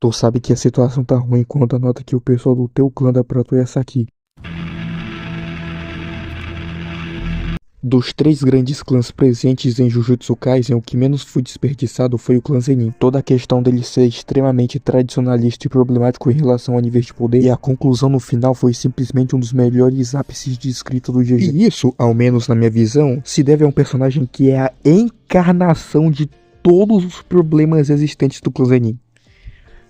Tu sabe que a situação tá ruim quando anota que o pessoal do teu clã da Proto é essa aqui. Dos 3 grandes clãs presentes em Jujutsu Kaisen, o que menos foi desperdiçado foi o clã Zenin. Toda a questão dele ser extremamente tradicionalista e problemático em relação ao nível de poder, e a conclusão no final foi simplesmente um dos melhores ápices de escrita do GG. E isso, ao menos na minha visão, se deve a um personagem que é a encarnação de todos os problemas existentes do clã Zenin.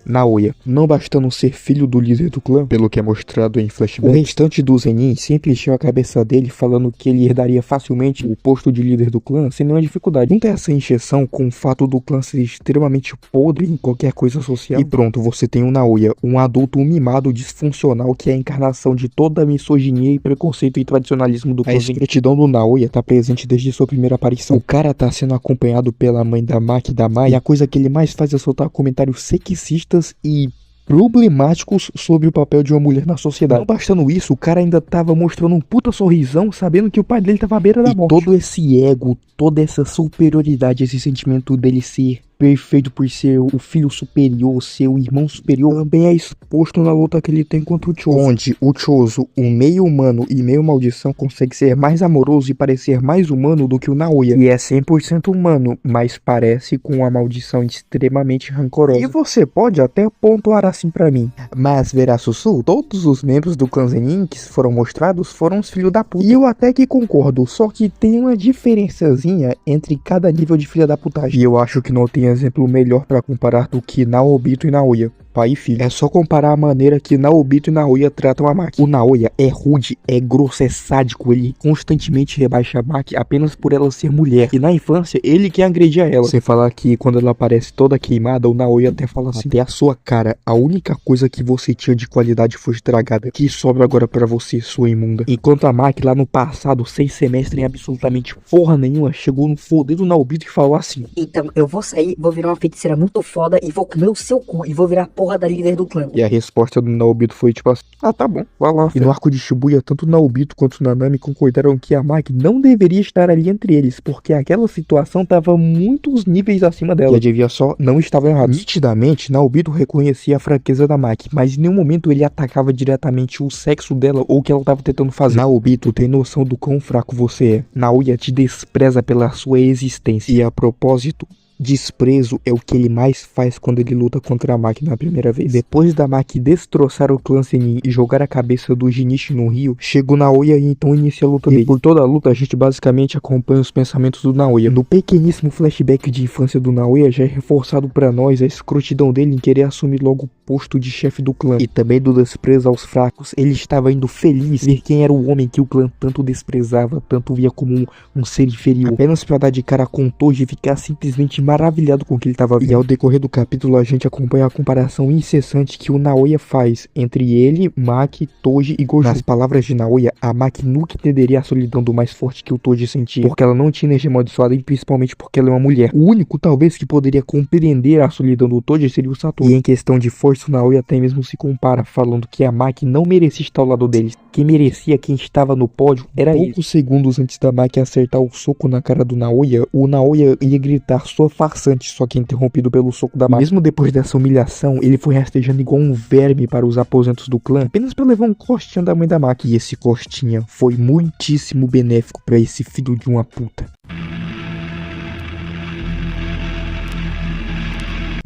Naoya, não bastando ser filho do líder do clã, pelo que é mostrado em flashback, o restante do Zenin sempre encheu a cabeça dele falando que ele herdaria facilmente o posto de líder do clã sem nenhuma dificuldade. Junta essa encheção com o fato do clã ser extremamente podre em qualquer coisa social, e pronto, você tem um Naoya, um adulto mimado disfuncional que é a encarnação de toda a misoginia e preconceito e tradicionalismo do clã. A escrotidão do Naoya tá presente desde sua primeira aparição. O cara tá sendo acompanhado pela mãe da Maki e da Mai, e a coisa que ele mais faz é soltar comentários sexistas e problemáticos sobre o papel de uma mulher na sociedade. Não bastando isso, o cara ainda tava mostrando um puta sorrisão, sabendo que o pai dele tava à beira da morte. Todo esse ego, toda essa superioridade, esse sentimento dele ser perfeito por ser o filho superior, ser o irmão superior, também é exposto na luta que ele tem contra o Chozo, onde o Chozo, um meio humano e meio maldição, consegue ser mais amoroso e parecer mais humano do que o Naoya, e é 100% humano, mas parece com uma maldição extremamente rancorosa. E você pode até pontuar assim pra mim, mas verá Sussu, todos os membros do clã Zenin que foram mostrados foram os filhos da puta. E eu até que concordo, só que tem uma diferençazinha entre cada nível de filha da putagem. E eu acho que não tem exemplo melhor pra comparar do que Naobito e Naoya, pai e filho. É só comparar a maneira que Naobito e Naoya tratam a Maki. O Naoya é rude, é grosso, é sádico, ele constantemente rebaixa a Maki apenas por ela ser mulher. E na infância, ele que agredia ela. Sem falar que quando ela aparece toda queimada, o Naoya até fala assim: até a sua cara, a única coisa que você tinha de qualidade foi estragada. Que sobra agora pra você, sua imunda. Enquanto a Maki lá no passado, 6 semestres em absolutamente porra nenhuma, chegou no fodendo Naobito e falou assim: então eu vou sair, vou virar uma feiticeira muito foda e vou comer o seu cu e vou virar porra da líder do clã. E a resposta do Naobito foi tipo assim: ah, tá bom, vai lá. E no arco de Shibuya, tanto o Naobito quanto o Nanami concordaram que a Maki não deveria estar ali entre eles, porque aquela situação tava muitos níveis acima dela. E adivinha só, não estava errado. Nitidamente, Naobito reconhecia a fraqueza da Maki, mas em nenhum momento ele atacava diretamente o sexo dela ou o que ela tava tentando fazer. Naobito tem noção do quão fraco você é. Naoya te despreza pela sua existência. E a propósito, desprezo é o que ele mais faz quando ele luta contra a Maki na primeira vez. Depois da Maki destroçar o clã Zenin e jogar a cabeça do Jinichi no rio, chega o Naoya e então inicia a luta dele. Por toda a luta a gente basicamente acompanha os pensamentos do Naoya. No pequeníssimo flashback de infância do Naoya já é reforçado pra nós a escrotidão dele em querer assumir logo o posto de chefe do clã. E também do desprezo aos fracos, ele estava indo feliz ver quem era o homem que o clã tanto desprezava, tanto via como um ser inferior, apenas pra dar de cara com Toji e ficar simplesmente maravilhado com o que ele estava vendo. E ao decorrer do capítulo a gente acompanha a comparação incessante que o Naoya faz entre ele, Maki, Toji e Gojo. Nas palavras de Naoya, a Maki nunca entenderia a solidão do mais forte que o Toji sentia, porque ela não tinha energia amaldiçoada e principalmente porque ela é uma mulher. O único talvez que poderia compreender a solidão do Toji seria o Satoru. E em questão de força, o Naoya até mesmo se compara, falando que a Maki não merecia estar ao lado deles. Quem merecia, quem estava no pódio, era ele. Poucos segundos antes da Maki acertar o soco na cara do Naoya, o Naoya ia gritar sua farsante, só que interrompido pelo soco da Maki. Mesmo depois dessa humilhação, ele foi rastejando igual um verme para os aposentos do clã, apenas para levar um costinha da mãe da Maki. E esse costinha foi muitíssimo benéfico para esse filho de uma puta.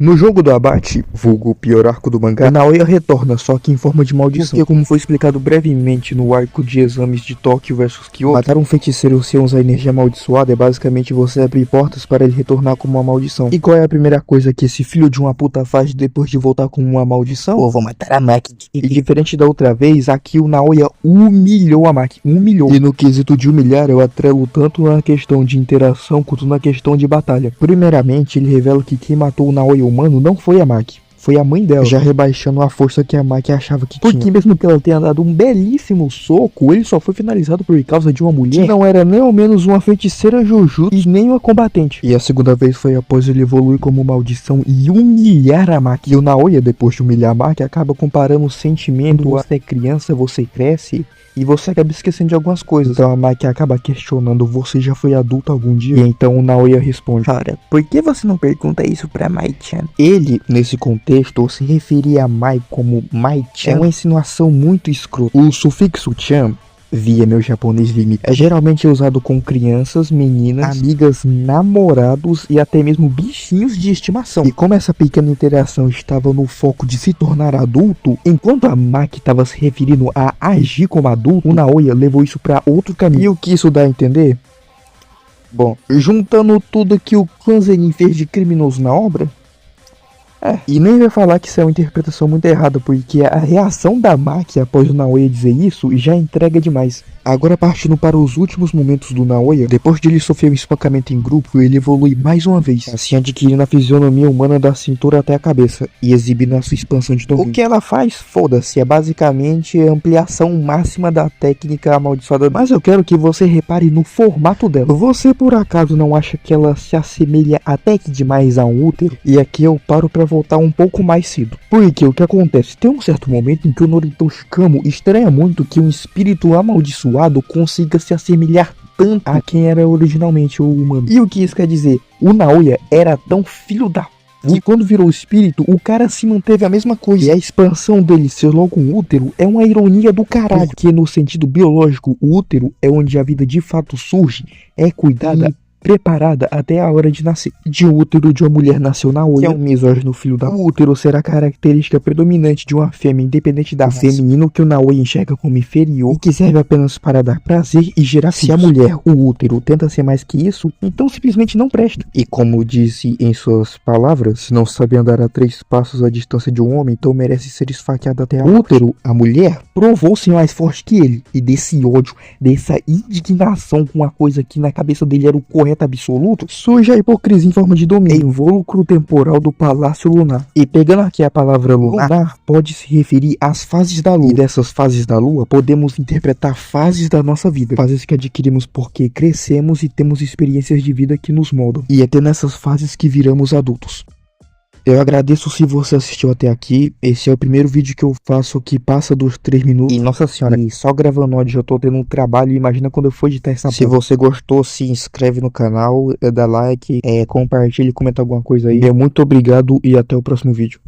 No jogo do abate, vulgo o pior arco do mangá, Naoya retorna, só que em forma de maldição. Porque, como foi explicado brevemente no arco de exames de Tóquio vs Kyoto, matar um feiticeiro sem usar energia amaldiçoada é basicamente você abrir portas para ele retornar como uma maldição. E qual é a primeira coisa que esse filho de uma puta faz depois de voltar como uma maldição? Pô, vou matar a Maki. E diferente da outra vez, aqui o Naoya humilhou a Maki, humilhou. E no quesito de humilhar, eu atrelo tanto na questão de interação quanto na questão de batalha. Primeiramente, ele revela que quem matou o Naoya humano não foi a Maki, foi a mãe dela, já rebaixando a força que a Maki achava que tinha. Porque mesmo que ela tenha dado um belíssimo soco, ele só foi finalizado por causa de uma mulher que não era nem ao menos uma feiticeira Jujutsu e nem uma combatente. E a segunda vez foi após ele evoluir como maldição e humilhar a Maki. E o Naoya, depois de humilhar a Maki, acaba comparando o sentimento: você é criança, você cresce e você acaba esquecendo de algumas coisas. Então a Maki acaba questionando: você já foi adulto algum dia? E então o Naoya responde: ora, por que você não pergunta isso pra Mai-chan? Ele, nesse contexto, se referia a Mai como Mai-chan. É uma insinuação muito escrota. O sufixo chan, via meu japonês limitado, é geralmente usado com crianças, meninas, amigas, namorados e até mesmo bichinhos de estimação. E como essa pequena interação estava no foco de se tornar adulto, enquanto a Maki estava se referindo a agir como adulto, o Naoya levou isso para outro caminho. E o que isso dá a entender? Bom, juntando tudo que o clã Zenin fez de criminoso na obra, e nem vai falar que isso é uma interpretação muito errada, porque a reação da Maki após o Naoya dizer isso já entrega demais. Agora, partindo para os últimos momentos do Naoya, depois de ele sofrer um espancamento em grupo, ele evolui mais uma vez, assim adquirindo a fisionomia humana da cintura até a cabeça e exibindo a sua expansão de domínio. O que ela faz, foda-se, é basicamente a ampliação máxima da técnica amaldiçoada. Mas eu quero que você repare no formato dela. Você por acaso não acha que ela se assemelha até que demais a um útero? E aqui eu paro para voltar um pouco mais cedo. Porque o que acontece? Tem um certo momento em que o Norito Shikamo estranha muito que um espírito amaldiçoado consiga se assemelhar tanto a quem era originalmente o humano. E o que isso quer dizer? O Naoya era tão filho da puta que quando virou espírito, o cara se manteve a mesma coisa. E a expansão dele ser logo um útero é uma ironia do caralho. Porque no sentido biológico, o útero é onde a vida de fato surge, é cuidada, preparada até a hora de nascer. De um útero de uma mulher nasceu Naoya, que é um misógino filho da puta. O útero será a característica predominante de uma fêmea independente da raça. O feminino que o Naoya enxerga como inferior e que serve apenas para dar prazer e gerar filhos. Se a mulher, o útero, tenta ser mais que isso, então simplesmente não presta. E como disse em suas palavras, se não sabe andar a 3 passos à distância de um homem, então merece ser esfaqueado até a morte. O útero, a mulher, provou-se mais forte que ele. E desse ódio, dessa indignação com uma coisa que na cabeça dele era o correto absoluto, surge a hipocrisia em forma de domínio, invólucro temporal do Palácio Lunar. E pegando aqui a palavra lunar, pode se referir às fases da lua. E dessas fases da lua, podemos interpretar fases da nossa vida. Fases que adquirimos porque crescemos e temos experiências de vida que nos moldam. E é até nessas fases que viramos adultos. Eu agradeço se você assistiu até aqui. Esse é o primeiro vídeo que eu faço que passa dos 3 minutos. E nossa senhora, e só gravando hoje eu tô tendo um trabalho. Imagina quando eu for editar essa Se você gostou, se inscreve no canal, dá like, compartilha e comenta alguma coisa aí. Muito obrigado e até o próximo vídeo.